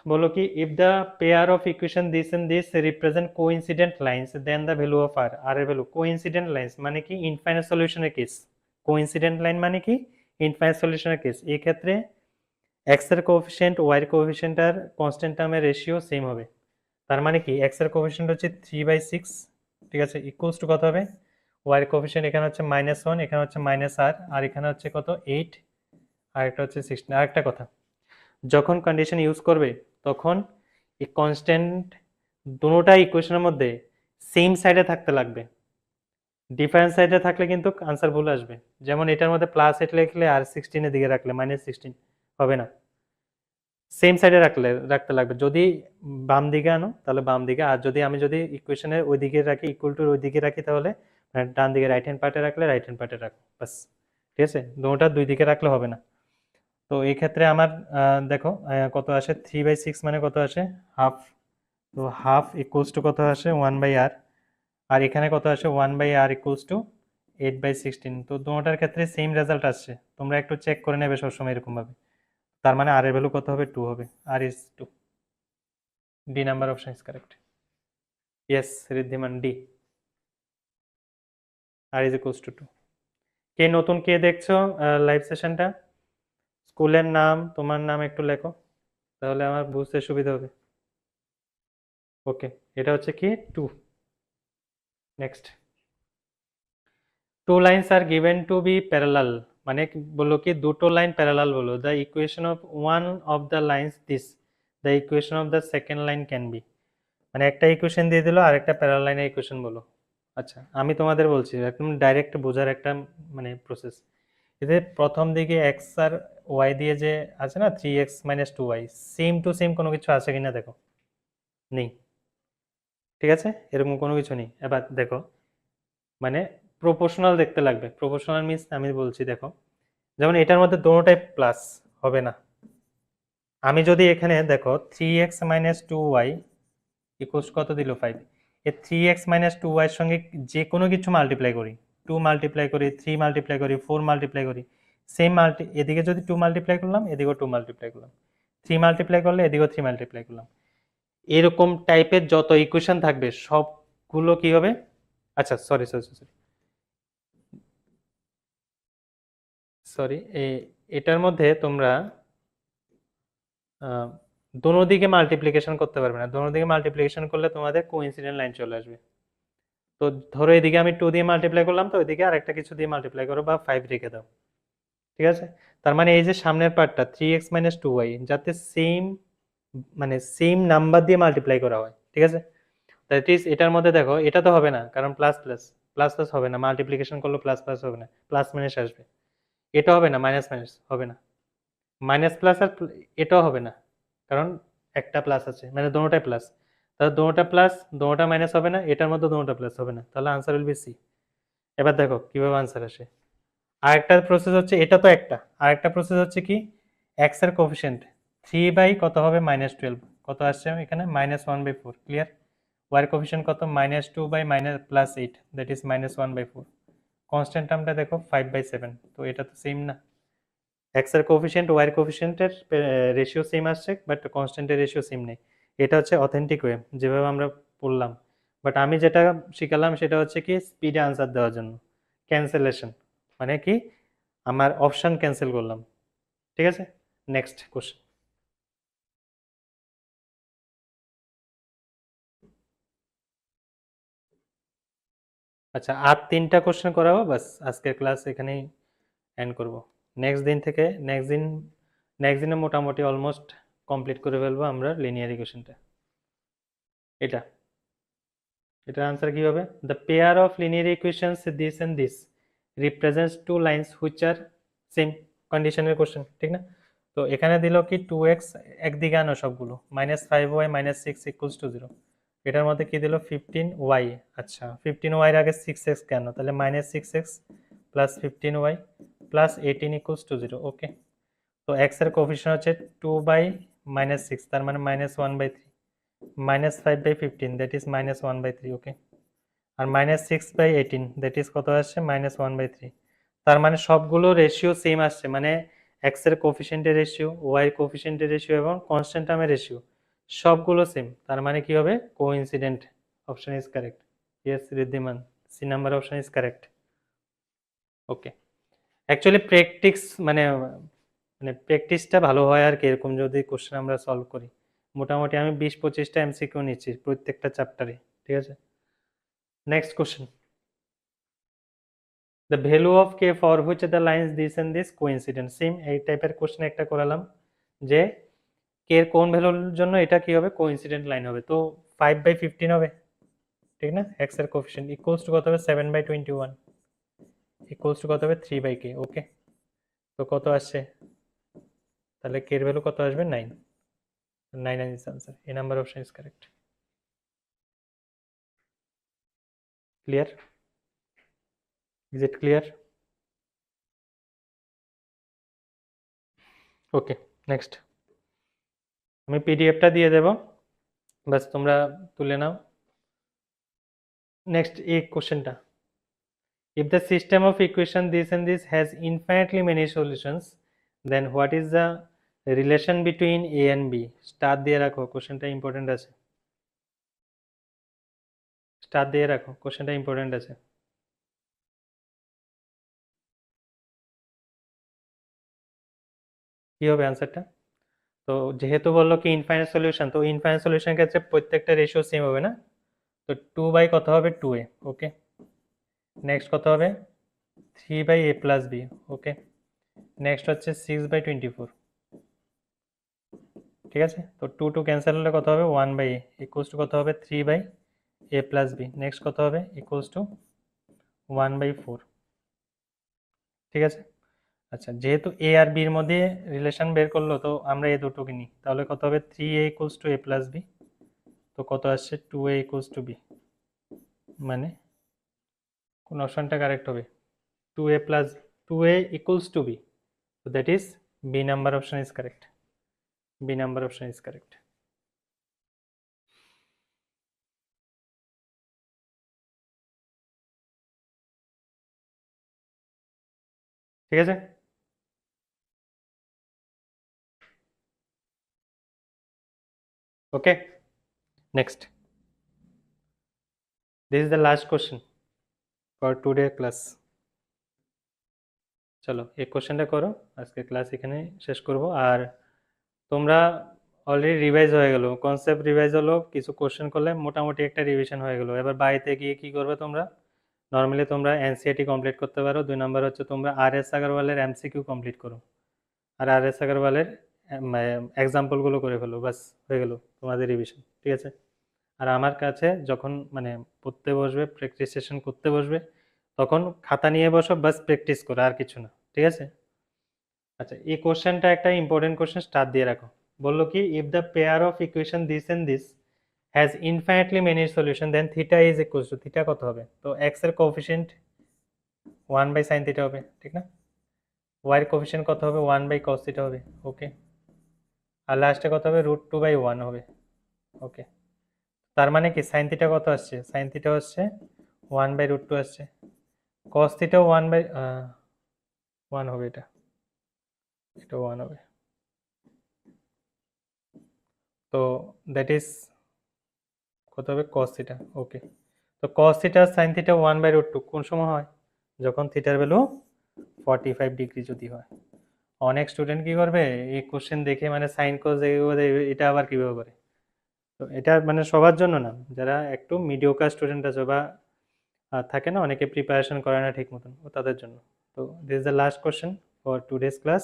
বলো কি if the pair of equation this and this represent coincident lines then the value of r এর value coincident lines মানে কি infinite সলিউশনের case coincident line মানে কি infinite সলিউশনের case এই ক্ষেত্রে x এর কোএফিসিয়েন্ট y এর কোএফিসিয়েন্ট আর কনস্ট্যান্ট টার্মের রেশিও সেম হবে তার মানে কি x এর কোএফিসিয়েন্ট হচ্ছে 3/6 ঠিক আছে ইকুয়ালস টু কত হবে y এর কোএফিসিয়েন্ট এখানে হচ্ছে -1 এখানে হচ্ছে -r আর এখানে হচ্ছে কত 8 আর এটা হচ্ছে 16 আরেকটা কথা যখন কন্ডিশন ইউজ করবে তখন এই কনস্ট্যান্ট দুটোটা ইকুয়েশনের মধ্যে সেম সাইডে থাকতে লাগবে ডিফারেন্ট সাইডে থাকলে কিন্তু আনসার ভুল আসবে যেমন এটার মধ্যে +8 লিখলে আর 16 এর দিকে রাখলে -16 হবে না সেম সাইডে রাখতে লাগবে যদি বাম দিকে আনো তাহলে বাম দিকে আর যদি ইকুয়েশনের ওই দিকে রাখি ইকুয়াল টু ওই দিকে রাখি তাহলে ডান দিকে রাইট হ্যান্ড পার্টে রাখলে রাইট হ্যান্ড পার্টে রাখো বাস ঠিক আছে দুটোটা দুই দিকে রাখলে হবে না তো এই ক্ষেত্রে আমার দেখো কত আসে 3/6 মানে কত আসে হাফ তো হাফ ইকুয়ালস টু কত আসে 1/r আর এখানে কত আসে 1/r ইকুয়ালস টু 8/16 তো দুটোটার ক্ষেত্রে সেম রেজাল্ট আসছে তোমরা একটু চেক করে নেবে সবসময় এরকম ভাবে তার মানে r এর ভ্যালু কত হবে 2 হবে r is 2 d number option is correct yes Riddhiman d r is equals to 2 কে নতুন কে দেখছো লাইভ সেশনটা স্কুলের নাম তোমার নাম একটু লেখো তাহলে আমার বুঝতে সুবিধা হবে ওকে এটা হচ্ছে কি 2 next two lines are given to be parallel মানে বলো কি দুটো লাইন প্যারালাল বলো the equation of one of the lines this the equation of the second line can be মানে একটা ইকুয়েশন দিয়ে দিলো আর একটা প্যারালাল লাইনের ইকুয়েশন বলো আচ্ছা আমি তোমাদের বলছি একদম ডাইরেক্ট বোঝার একটা মানে প্রসেস এতে প্রথম দিকে x আর y দিয়ে যে আছে না 3x - 2y same to same কোনো কিছু আছে কিনা দেখো নেই ঠিক আছে এরকম কোনো কিছু নেই এবার দেখো মানে প্রপোর্শনাল দেখতে লাগবে প্রপোর্শনাল মিন্স আমি বলছি দেখো যেমন এটার মধ্যে দুটোটাই প্লাস হবে না আমি যদি এখানে দেখো 3x - 2y ইকুয়ালস কত দিল 5 এই 3x - 2y এর সঙ্গে যে কোনো কিছু মাল্টিপ্লাই করি 2 মাল্টিপ্লাই করি 3 মাল্টিপ্লাই করি 4 মাল্টিপ্লাই করি সেম এদিকে যদি 2 মাল্টিপ্লাই করলাম এদিকেও 2 মাল্টিপ্লাই করলাম 3 মাল্টিপ্লাই করলে এদিকেও 3 মাল্টিপ্লাই করলাম এরকম টাইপের যত ইকুয়েশন থাকবে সবগুলো কি হবে আচ্ছা সরি সরি সরি সরি এটার মধ্যে তোমরা দোনো দিকে মাল্টিপ্লিকেশন করতে পারবে না দোনো দিকে মাল্টিপ্লিকেশন করলে তোমাদের কোইন্সিডেন্ট লাইন চলে আসবে তো ধরো এদিকে আমি 2 দিয়ে মাল্টিপ্লাই করলাম তো ওইদিকে আরেকটা কিছু দিয়ে মাল্টিপ্লাই করো বা 5 রেখে দাও ঠিক আছে তার মানে এই যে সামনের পার্টটা 3x - 2y যাতে সেম মানে সেম নাম্বার দিয়ে মাল্টিপ্লাই করা হয় ঠিক আছে দ্যাট ইজ এটার মধ্যে দেখো এটা তো হবে না কারণ প্লাস প্লাস প্লাস প্লাস হবে না মাল্টিপ্লিকেশন করলে প্লাস প্লাস হবে না প্লাস মাইনাস আসবে এটা হবে না মাইনাস মাইনাস হবে না মাইনাস প্লাস আর এটাও হবে না কারণ একটা প্লাস আছে মানে দুটোটাই প্লাস তাহলে দুটোটা প্লাস দুটোটা মাইনাস হবে না এটার মধ্যে দুটোটা প্লাস হবে না তাহলে আনসার উইল বি সি এবার দেখো কিভাবে আনসার আসে আরেকটা প্রসেস হচ্ছে এটা তো একটা আরেকটা প্রসেস হচ্ছে কি এক্স এর কোএফিসিয়েন্ট 3 কত হবে -12 কত আসছে এখানে -1/4 ক্লিয়ার y এর কোএফিসিয়েন্ট কত -2 +8 দ্যাট ইজ -1/4 কনস্ট্যান্ট টার্মটা দেখো 5/7 তো এটা তো সেম না x এর কোএফিসিয়েন্ট y এর কোএফিসিয়েন্টের রেশিও সেম আসছে বাট কনস্ট্যান্টের রেশিও সেম নেই এটা হচ্ছে অথেন্টিক ওয়ে যেভাবে আমরা পড়লাম বাট আমি যেটা শিখালাম সেটা হচ্ছে কি স্পিডে আনসার দেওয়ার জন্য ক্যান্সেলেশন মানে কি আমার অপশন ক্যান্সেল করলাম ঠিক আছে নেক্সট কোশ্চেন আচ্ছা আর 3টা কোশ্চেন করাবো বাস আজকের ক্লাস এখানেই এন্ড করব নেক্সট দিনে মোটামুটি অলমোস্ট কমপ্লিট করে ফেলবো আমরা লিনিয়ার ইকুয়েশনটা এটার আনসার কি হবে the pair of linear equations this and this represents two lines which are same কন্ডিশনের কোশ্চেন ঠিক না তো এখানে দিল কি 2x একদিকে আনো সবগুলো -5y -6 = 0 এটার মধ্যে কি দিল 15y আচ্ছা 15y এর আগে 6x কেন তাহলে -6x + 15y + 18 = 0 ওকে তো x এর কোএফিসিয়েন্ট হচ্ছে 2/-6 তার মানে -1/3 -5/15 দ্যাট ইজ -1/3 ওকে আর -6/18 দ্যাট ইজ কত আসছে -1/3 তার মানে সবগুলো রেশিও সেম আসছে মানে x এর কোএফিসিয়েন্টের রেশিও y এর কোএফিসিয়েন্টের রেশিও এবং কনস্ট্যান্ট টার্মের রেশিও সবগুলো সেম, তার মানে কি হবে coincident. Option is correct. Yes Riddhiman, C number option is correct. Okay, actually practice মানে মানে প্র্যাকটিসটা ভালো হয় আর কি, এরকম যদি কোশ্চেন আমরা সলভ করি। মোটামুটি আমি 20-25টা এমসিকিউ নিচ্ছি প্রত্যেকটা চ্যাপ্টারে, ঠিক আছে। Next question, the value of k for which the lines this and this coincident. Same এই টাইপের কোশ্চেন একটা করালাম যে কে এর কোন ভ্যালুর জন্য এটা কি হবে, কোইন্সিডেন্ট লাইন হবে। তো 5/15 হবে, ঠিক না। এক্স এর কোএফিসিয়েন্ট ইকুয়ালস টু কত হবে 7/21 ইকুয়ালস টু কত হবে 3/k। ওকে, তো কত আসছে তাহলে কে এর ভ্যালু কত আসবে 9। 9 is answer. A number option is correct. Clear? Is it clear? Okay, next. আমি পিডিএফটা দিয়ে দেব, বাস তোমরা তুলে নাও। নেক্সট এই কোশ্চেনটা, if the system of equation this and this has infinitely many solutions, then what is the relation between a and b? Star দিয়ে রাখো, কোশ্চেনটা ইম্পর্টেন্ট আছে। স্টার দিয়ে রাখো, কোশ্চেনটা ইম্পর্টেন্ট আছে। কি হবে অ্যান্সারটা? তো যেহেতু বললো কি ইনফাইনাইট সলিউশন, তো ইনফাইনাইট সলিউশনের ক্ষেত্রে প্রত্যেকটা রেশিও সেম হবে না। তো 2 কত হবে 2a। ওকে, নেক্সট কত হবে 3/a+b। ওকে, নেক্সট হচ্ছে 6/24। ঠিক আছে, তো 2 ক্যান্সেল হলে কত হবে 1/a ইকুয়ালস টু কত হবে 3/a+b। নেক্সট কত হবে ইকুয়ালস টু 1/4। ঠিক আছে, আচ্ছা যেহেতু এ আর বির মধ্যে রিলেশন বের করলো, তো আমরা এই দুটোকে নিই, তাহলে কত হবে 3a ইকুয়ালস টু a+b। তো কত আসছে 2a ইকুয়ালস টু b, মানে কোন অপশনটা কারেক্ট হবে 2a equals to b, so that is b number option is correct. B number option is correct. ঠিক আছে, okay, next, this is the last question for today class. চলো এই কোশ্চেনটা করো, আজকে ক্লাস এখানে শেষ করব। আর তোমরা অলরেডি রিভাইজ হয়ে গেল, কনসেপ্ট রিভাইজ হলো, কিছু কোশ্চেন করলে মোটামুটি একটা রিভিশন হয়ে গেল। এবার বাড়িতে গিয়ে কি করবে তোমরা, নর্মালি তোমরা এনসিইআরটি কমপ্লিট করতে পারো। 2 নাম্বার হচ্ছে তোমরা আর.এস. আগরওয়ালের এমসিকিউ কমপ্লিট করো, আর আর.এস. আগরওয়ালের এক্সাম্পলগুলো করে ফেলো, বাস হয়ে গেল তোমাদের রিভিশন। ঠিক আছে, আর আমার কাছে যখন মানে পড়তে বসবে, প্র্যাকটিস সেশন করতে বসবে, তখন খাতা নিয়ে বসো, বাস প্র্যাকটিস করো, আর কিছু না। ঠিক আছে, আচ্ছা এই কোশ্চেনটা একটা ইম্পর্টেন্ট কোশ্চেন, স্টার দিয়ে রাখো। বললো কি if the pair of equation this and this has infinitely many solution then theta is equals to, theta কত হবে? তো এক্স এর কোএফিসিয়েন্ট 1/sin থিটা হবে, ঠিক না। ওয়াই এর কোএফিসিয়েন্ট কত হবে 1/cos থিটা হবে। ওকে, আর লাস্টে কত হবে √2/1 হবে। ওকে, তার মানে কি সাইন থিটা কত আসছে, সাইন থিটা হচ্ছে 1/√2 আসছে, কস থিটাও 1 হবে, এটা 1 হবে। তো দ্যাট ইজ কত হবে cos থিটা। ওকে, তো cos থিটা sin থিটা 1/√2 কোন সময় হয়, যখন থিটার ভ্যালু 45 ডিগ্রি যদি হয়। অনেক স্টুডেন্ট কি করবে এই কোশ্চেন দেখে মানে সাইন cos এটা আবার কিভাবে করে। তো এটা মানে সবার জন্য না, যারা একটু মিডিওকার স্টুডেন্ট আছে বা থাকে না অনেকে প্রিপারেশন করে না ঠিক মতন, ও তাদের জন্য। তো this is the last question for today's class.